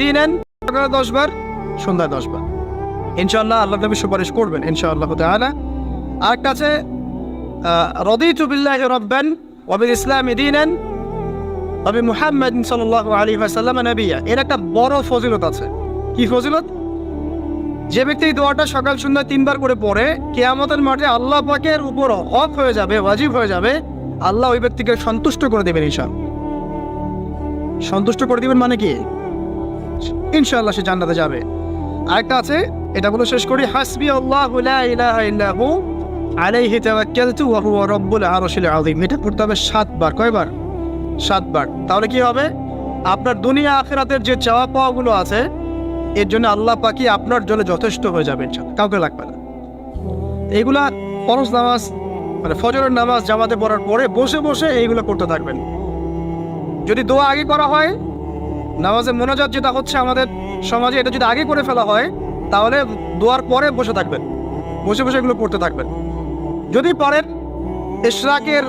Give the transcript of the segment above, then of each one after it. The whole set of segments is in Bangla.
দিনেন সকালে 10 বার, সন্ধ্যায় 10 বার। ইনশাআল্লাহ আল্লাহ নবী সুপারিশ করবেন ইনশাআল্লাহ তাআলা। আরেকটা আছে রাদিতু বিল্লাহি রাব্বান ওয়া বিল ইসলামি দীনান ওয়া বি মুহাম্মাদিন সাল্লাল্লাহু আলাইহি ওয়াসাল্লাম নবিয়্যা। এর একটা বড় ফজিলত আছে। কি ফজিলত? যে ব্যক্তি এই দোয়াটা সকাল সন্ধ্যা 3 বার করে পড়ে, কিয়ামতের মাঠে আল্লাহ পাকের উপর হক হয়ে যাবে, ওয়াজিব হয়ে যাবে, আল্লাহ ওই ব্যক্তিকে সন্তুষ্ট করে দেবেন ইনশাআল্লাহ। সন্তুষ্ট করে দিবেন মানে কি? ইনশাআল্লাহ সে জান্নাতে যাবে। আরেকটা আছে, এটা বলে শেষ করি, হাসবি আল্লাহু লা ইলাহা ইল্লা হু আলাইহি তাওয়াক্কালতু ওয়া হুয়া রাব্বুল আরশিল আযীম। এটা পড়তে হবে 7 বার। কয়বার? 7 বার। তাহলে কি হবে? আপনার দুনিয়া আখিরাতের যে চাওয়া পাওয়াগুলো আছে, এর জন্য আল্লাহ পাকই আপনার জন্য যথেষ্ট হয়ে যাবে ইনশাআল্লাহ, কাউকে লাগবে না। এইগুলা ফরজ নামাজ মানে ফজরের নামাজ জামাতে পড়ার পরে বসে বসে এইগুলো করতে থাকবেন। যদি দোয়া আগে করা হয়, নামাজে মোনাজাত যেটা হচ্ছে আমাদের সমাজে, এটা যদি আগে করে ফেলা হয়, তাহলে দোয়ার পরে বসে থাকবেন, বসে বসে এগুলো পড়তে থাকবেন। যদি পারেন ইশরাকের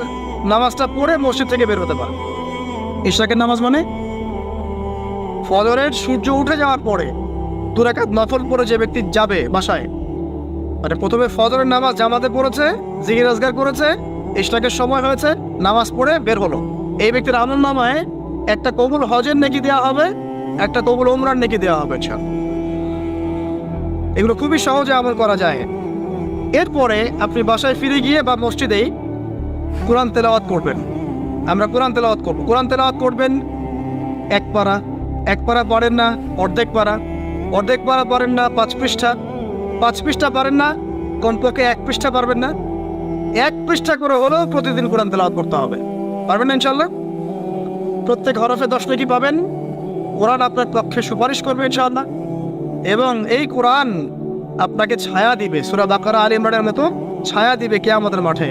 নামাজটা পড়ে মসজিদ থেকে বের হতে পারেন। ইশরাকের নামাজ মানে ফজরের সূর্য উঠে যাওয়ার পরে 2 রাকাত নফল পড়ে যে ব্যক্তি যাবে বাসায়, মানে প্রথমে ফজরের নামাজ জামাতে পড়েছে, জিকির আজকার করেছে, ইশরাকের সময় হয়েছে, নামাজ পড়ে বের হলো, এই ব্যক্তির আমলনামায় একটা কবুল হজের নেকি দেওয়া হবে, একটা কবুল উমরার নেকি দেওয়া হবে। এগুলো খুবই সহজে আমল করা যায়। এরপরে আপনি বাসায় ফিরে গিয়ে বা মসজিদেই কোরআন তেলাওয়াত করবেন। আমরা কোরআন তেলাওয়াত করব। কোরআন তেলাওয়াত করবেন 1 পারা, 1 পারা পারেন না অর্ধেক পারা, অর্ধেক পারা পারেন না 5 পৃষ্ঠা, 5 পৃষ্ঠা পারেন না কমপক্ষে 1 পৃষ্ঠা পারবেন না, 1 পৃষ্ঠা করে হলেও প্রতিদিন কোরআন তেলাওয়াত করতে হবে। পারবেন না ইনশাআল্লাহ? প্রত্যেক হরফে 10 নেকি পাবেন। কোরআন আপনার পক্ষে সুপারিশ করবে ইনশাআল্লাহ, এবং এই কোরআন আপনাকে ছায়া দিবে, সূরা বাকারা আলে ইমরানের মতো ছায়া দিবে কিয়ামতের মাঠে।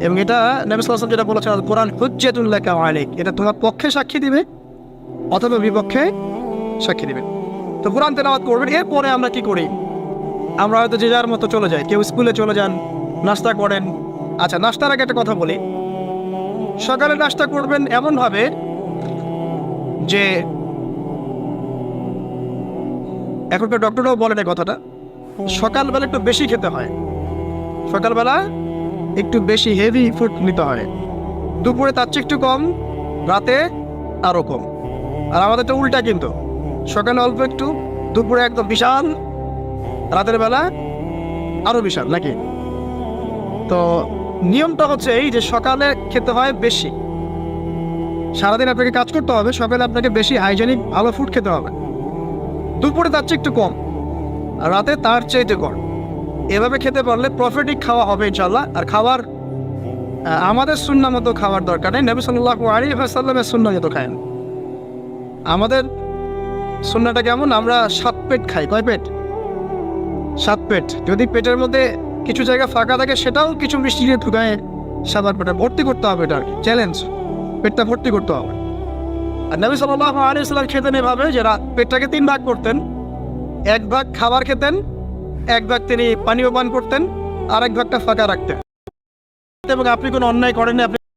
এবং এটা নবী সাল্লাল্লাহু আলাইহি ওয়াসাল্লাম যেটা বলেছেন, কোরআন হুজ্জাতুল লাকা আলাইক, এটা তোমার পক্ষে সাক্ষী দিবে অথবা বিপক্ষে সাক্ষী দিবে। তো কোরআন তেলাওয়াত করবেন। এরপরে আমরা কি করি? আমরা হয়তো যে যার মতো চলে যাই, কেউ স্কুলে চলে যান, নাস্তা করেন। আচ্ছা, নাস্তার আগে একটা কথা বলি। সকালে নাস্তা করবেন এমনভাবে যে, এখনকার ডক্টররাও বলেন এই কথাটা, সকালবেলা একটু বেশি খেতে হয়, সকালবেলা একটু বেশি হেভি ফুড নিতে হয়, দুপুরে তার চেয়ে একটু কম, রাতে আরও কম। আর আমাদের তো উল্টা, কিন্তু সকালে অল্প একটু, দুপুরে একদম বিশাল, রাতের বেলা আরও বিশাল, নাকি? তো নিয়মটা হচ্ছে এই যে সকালে খেতে হয় বেশি, সারাদিন আপনাকে কাজ করতে হবে, সকালে আপনাকে বেশি হাইজেনিক ভালো ফুড খেতে হবে, দুপুরে তার চেয়ে একটু কম, আর রাতে তার চাইতে কম। এভাবে খেতে পারলে প্রফিটিক খাওয়া হবে ইনশাল্লাহ। আর খাবার আমাদের সুন্নাহ মতো খাওয়ার দরকার নেই, নবী সাল্লাল্লাহু আলাইহি ওয়াসাল্লামের সুন্নাহ মতো খায় না। আমাদের সুন্নাহটা কেমন? আমরা 7 পেট খাই। কয় পেট? 7 পেট। যদি পেটের মধ্যে কিছু জায়গা ফাঁকা থাকে, সেটাও কিছু মিষ্টি দিয়ে ঢুকায় 7 পেটে ভর্তি করতে হবে। এটা চ্যালেঞ্জ, পেটটা ভর্তি করতে হবে। আর নবী সাল্লাল্লাহু আলাইহি ওয়াসাল্লাম খেতেন এভাবে যে পেটটাকে 3 ভাগ করতেন। 1 ভাগ খাবার খেতেন, 1 ভাগ তিনি পানীয় পান করতেন, আর 1 ভাগটা ফাঁকা রাখতেন। এবং আপনি কোনো অন্যায় করেননি, আপনি